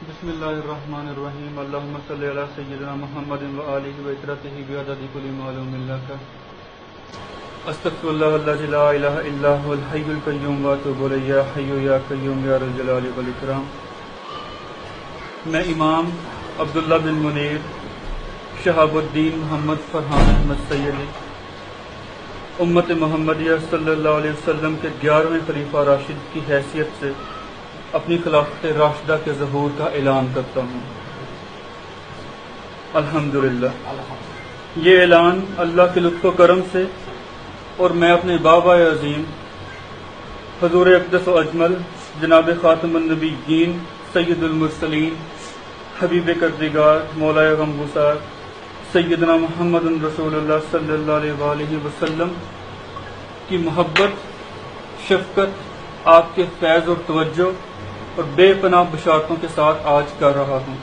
بسم اللہ الرحمن الرحیم اللہم صلی علی سیدنا محمد و آلہ و اطرتہ بعدد کل معلوم لک استغفر اللہ الذی لا الہ الا هو الحی القیوم واتوب الیہ یا حی یا قیوم یا ذا الجلال والاکرام۔ میں امام عبداللہ بن منیر شہاب الدین محمد فرحان احمد سیدی امت محمدیہ صلی اللہ علیہ وسلم کے 11ویں خلیفہ راشد کی حیثیت سے اپنی خلافت راشدہ کے ظہور کا اعلان کرتا ہوں۔ الحمدللہ، یہ اعلان اللہ کے لطف و کرم سے اور میں اپنے بابا عظیم حضور اقدس و اجمل جناب خاتم النبیین سید المرسلین حبیب کردگار مولا غمگسار سیدنا محمد رسول اللہ صلی اللہ علیہ وآلہ وسلم کی محبت، شفقت، آپ کے فیض اور توجہ اور بے پناہ بشارتوں کے ساتھ آج کر رہا ہوں۔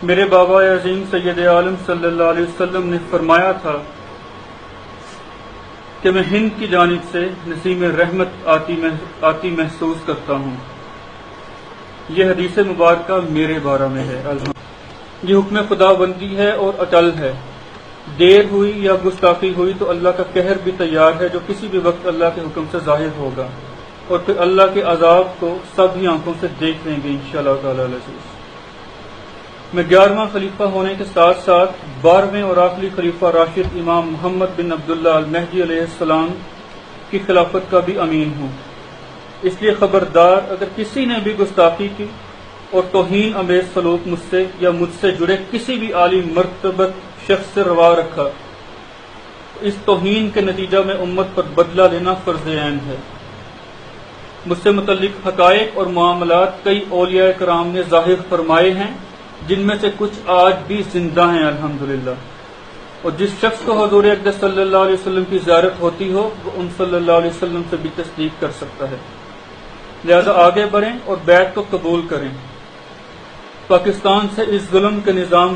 میرے بابا عظیم سید عالم صلی اللہ علیہ وسلم نے فرمایا تھا کہ میں ہند کی جانب سے نسیم رحمت آتی محسوس کرتا ہوں۔ یہ حدیث مبارکہ میرے بارے میں ہے۔ یہ حکم خدا بندی ہے اور اٹل ہے۔ دیر ہوئی یا گستاخی ہوئی تو اللہ کا قہر بھی تیار ہے جو کسی بھی وقت اللہ کے حکم سے ظاہر ہوگا، اور پھر اللہ کے عذاب کو سب ہی آنکھوں سے دیکھ لیں گے انشاءاللہ تعالی العزیز۔ میں 11واں خلیفہ ہونے کے ساتھ ساتھ 12ویں اور آخری خلیفہ راشد امام محمد بن عبداللہ المہدی علیہ السلام کی خلافت کا بھی امین ہوں۔ اس لیے خبردار، اگر کسی نے بھی گستاخی کی اور توہین امیز سلوک مجھ سے یا مجھ سے جڑے کسی بھی عالی مرتبت شخص سے روا رکھا، اس توہین کے نتیجہ میں امت پر بدلہ لینا فرض عین ہے۔ مجھ سے متعلق حقائق اور معاملات کئی اولیاء کرام نے ظاہر فرمائے ہیں، جن میں سے کچھ آج بھی زندہ ہیں الحمدللہ، اور جس شخص کو حضور اقدس صلی اللہ علیہ وسلم کی زیارت ہوتی ہو وہ ان صلی اللہ علیہ وسلم سے بھی تصدیق کر سکتا ہے۔ لہذا آگے بڑھیں اور بیعت کو قبول کریں۔ پاکستان سے اس ظلم کے نظام